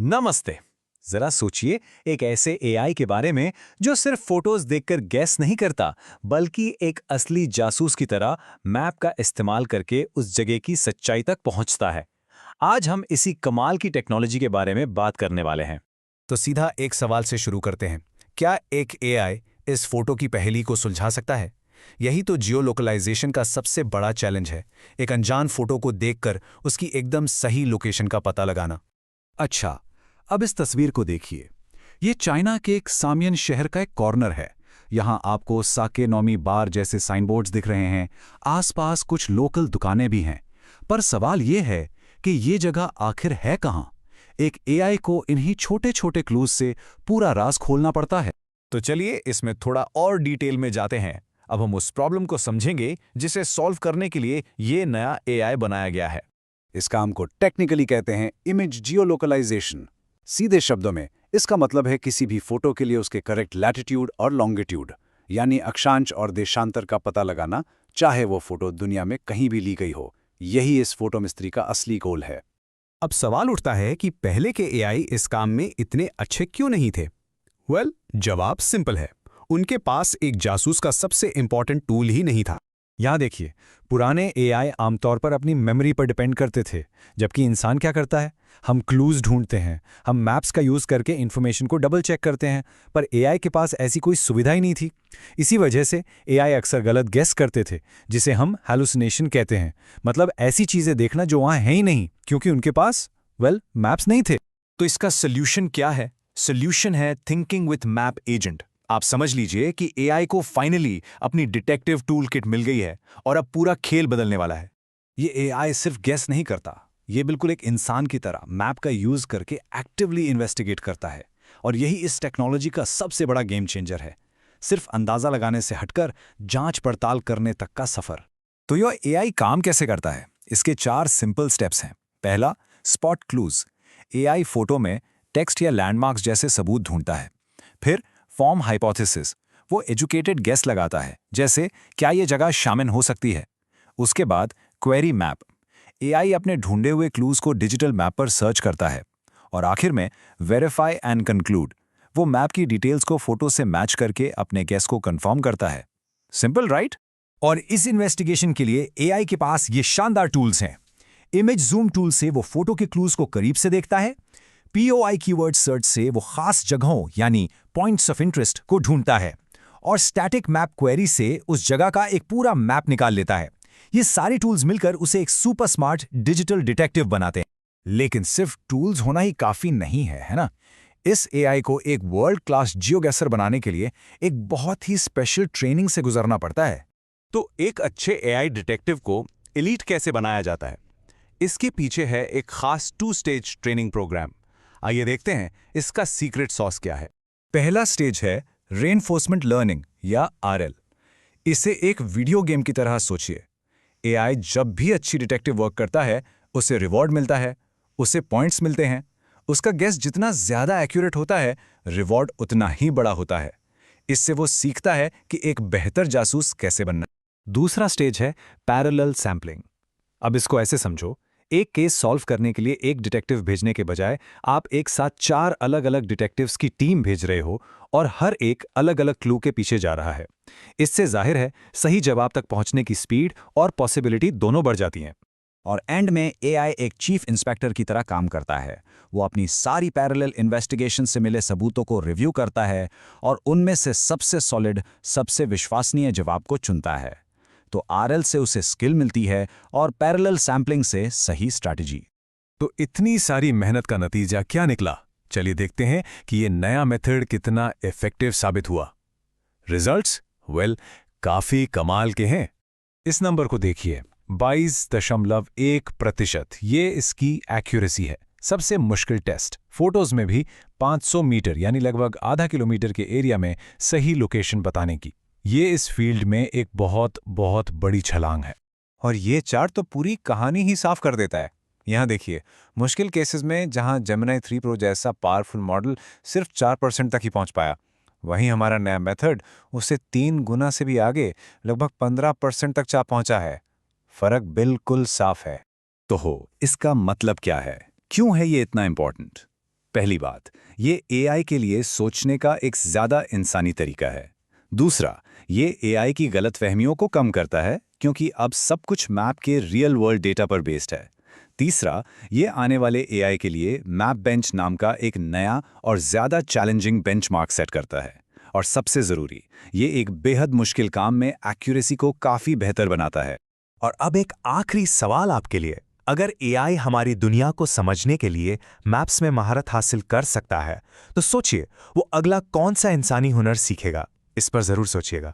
नमस्ते। जरा सोचिए एक ऐसे एआई के बारे में जो सिर्फ फोटोज देखकर गैस नहीं करता, बल्कि एक असली जासूस की तरह मैप का इस्तेमाल करके उस जगह की सच्चाई तक पहुंचता है। आज हम इसी कमाल की टेक्नोलॉजी के बारे में बात करने वाले हैं। तो सीधा एक सवाल से शुरू करते हैं। क्या एक एआई इस फोटो की पहेली को सुलझा सकता है? यही तो जियो लोकलाइजेशन का सबसे बड़ा चैलेंज है। एक अनजान फोटो को देखकर उसकी एकदम सही लोकेशन का पता लगाना। अच्छा, अब इस तस्वीर को देखिए। ये चाइना के एक सामियन शहर का एक कॉर्नर है। यहाँ आपको साके नोमी बार जैसे साइन बोर्ड्स दिख रहे हैं। आसपास कुछ लोकल दुकानें भी हैं। पर सवाल ये है कि ये जगह आखिर है कहाँ? एक एआई को इन्हीं छोटे-छोटे क्लूज से पूरा राज खोलना पड़ता है। तो चलिए इसमें थोड़ा और डिटेल में जाते हैं। अब हम उस प्रॉब्लम को समझेंगे जिसे सॉल्व करने के लिए ये नया एआई बनाया गया है। इस काम को टेक्निकली कहते हैं इमेज जियोलोकलाइजेशन। सीधे शब्दों में इसका मतलब है किसी भी फोटो के लिए उसके करेक्ट लैटिट्यूड और लॉन्गिट्यूड यानी अक्षांश और देशांतर का पता लगाना, चाहे वो फोटो दुनिया में कहीं भी ली गई हो। यही इस फोटो मिस्ट्री का असली गोल है। अब सवाल उठता है कि पहले के एआई इस काम में इतने अच्छे क्यों नहीं थे? जवाब सिंपल है। उनके पास एक जासूस का सबसे इंपॉर्टेंट टूल ही नहीं था। यहाँ देखिए, पुराने एआई आमतौर पर अपनी मेमोरी पर डिपेंड करते थे, जबकि इंसान क्या करता है? हम क्लूज ढूंढते हैं, हम मैप्स का यूज करके इंफॉर्मेशन को डबल चेक करते हैं। पर एआई के पास ऐसी कोई सुविधा ही नहीं थी। इसी वजह से एआई अक्सर गलत गेस करते थे, जिसे हम हैलुसिनेशन कहते हैं। मतलब ऐसी चीजें देखना जो वहां है ही नहीं, क्योंकि उनके पास मैप्स नहीं थे। तो इसका सोल्यूशन क्या है? सोल्यूशन है थिंकिंग विथ मैप एजेंट। आप समझ लीजिए कि एआई को फाइनली अपनी डिटेक्टिव टूल किट मिल गई है और अब पूरा खेल बदलने वाला है। ये एआई सिर्फ गेस नहीं करता, ये बिल्कुल एक इंसान की तरह मैप का यूज करके एक्टिवली इन्वेस्टिगेट करता है। और यही इस टेक्नोलॉजी का सबसे बड़ा गेम चेंजर है। सिर्फ अंदाजा लगाने से हटकर जांच पड़ताल करने तक का सफर। तो यह एआई काम कैसे करता है? इसके 4 सिंपल स्टेप्स हैं। पहला, स्पॉट क्लूज। एआई फोटो में टेक्स्ट या लैंडमार्क्स जैसे सबूत ढूंढता है। फिर फॉर्म हाइपोथेसिस, वो एजुकेटेड गेस लगाता है, जैसे क्या ये जगह शामिल हो सकती है। उसके बाद क्वेरी मैप, एआई अपने ढूंढे हुए क्लूज को डिजिटल मैप पर सर्च करता है। और आखिर में वेरीफाई एंड कंक्लूड, वो मैप की डिटेल्स को फोटो से मैच करके अपने गेस को कंफर्म करता है। Simple right? और इस इन्वेस्टिगेशन के लिए एआई के पास ये शानदार टूल्स हैं। इमेज जूम टूल से वो फोटो के क्लूज को करीब से देखता है। पीओआई कीवर्ड सर्च से वो खास जगहों यानी पॉइंट्स ऑफ इंटरेस्ट को ढूंढता है। और स्टैटिक मैप क्वेरी से उस जगह का एक पूरा मैप निकाल लेता है। ये सारे टूल्स मिलकर उसे एक सुपर स्मार्ट डिजिटल डिटेक्टिव बनाते हैं। लेकिन सिर्फ टूल्स होना ही काफी नहीं है, है ना? इस एआई को एक वर्ल्ड क्लास जियोगेसर बनाने के लिए एक बहुत ही स्पेशल ट्रेनिंग से गुजरना पड़ता है। तो एक अच्छे एआई डिटेक्टिव को एलीट कैसे बनाया जाता है? इसके पीछे है एक खास 2 स्टेज ट्रेनिंग प्रोग्राम। आइए देखते हैं इसका सीक्रेट सॉस क्या है। पहला स्टेज है रेनफोर्समेंट लर्निंग या आरएल। इसे एक वीडियो गेम की तरह सोचिए। एआई जब भी अच्छी डिटेक्टिव वर्क करता है, उसे रिवॉर्ड मिलता है, उसे पॉइंट्स मिलते हैं। उसका गेस जितना ज्यादा एक्यूरेट होता है, रिवॉर्ड उतना ही बड़ा होता है। इससे वो सीखता है कि एक बेहतर जासूस कैसे बनना। दूसरा स्टेज है पैरेलल सैम्पलिंग। अब इसको ऐसे समझो, एक केस सॉल्व करने के लिए एक डिटेक्टिव भेजने के बजाय आप एक साथ 4 अलग-अलग डिटेक्टिव्स की टीम भेज रहे हो और हर एक अलग-अलग क्लू के पीछे जा रहा है। इससे जाहिर है सही जवाब तक पहुंचने की स्पीड और पॉसिबिलिटी दोनों बढ़ जाती हैं। और एंड में एआई एक चीफ इंस्पेक्टर की तरह काम करता है। वो अपनी सारी पैरेलल इन्वेस्टिगेशन से मिले सबूतों को रिव्यू करता है और उनमें से सबसे सॉलिड, सबसे विश्वसनीय जवाब को चुनता है। तो आरएल से उसे स्किल मिलती है और पैरेलल सैम्पलिंग से सही स्ट्रैटेजी। तो इतनी सारी मेहनत का नतीजा क्या निकला? चलिए देखते हैं कि ये नया मेथड कितना इफेक्टिव साबित हुआ। रिजल्ट्स काफी कमाल के हैं। इस नंबर को देखिए, 22.1%। ये इसकी एक्यूरेसी है। सबसे मुश्किल टेस्ट, फोटोज में भी 500 मीटर यानी लगभग आधा किलोमीटर के एरिया में सही लोकेशन बताने की। ये इस फील्ड में एक बहुत बहुत बड़ी छलांग है। और ये चार्ट तो पूरी कहानी ही साफ कर देता है। यहाँ देखिए, मुश्किल केसेस में जहाँ जेमिनी 3 प्रो जैसा पावरफुल मॉडल सिर्फ 4% तक ही पहुँच पाया, वहीं हमारा नया मेथड उससे 3 गुना से भी आगे लगभग 15% तक जा पहुँचा है। फर्क बिल्कुल साफ है। तो इसका मतलब क्या है? क्यों है ये इतना इंपॉर्टेंट? पहली बात, ये एआई के लिए सोचने का एक ज़्यादा इंसानी तरीका है। दूसरा, ये एआई की गलतफहमियों को कम करता है क्योंकि अब सब कुछ मैप के रियल वर्ल्ड डेटा पर बेस्ड है। तीसरा, ये आने वाले एआई के लिए मैप बेंच नाम का एक नया और ज़्यादा चैलेंजिंग बेंचमार्क सेट करता है। और सबसे ज़रूरी, ये एक बेहद मुश्किल काम में एक्यूरेसी को काफ़ी बेहतर बनाता है। और अब एक आखिरी सवाल आपके लिए, अगर एआई हमारी दुनिया को समझने के लिए मैप्स में महारत हासिल कर सकता है, तो सोचिए वो अगला कौन सा इंसानी हुनर सीखेगा। इस पर जरूर सोचिएगा।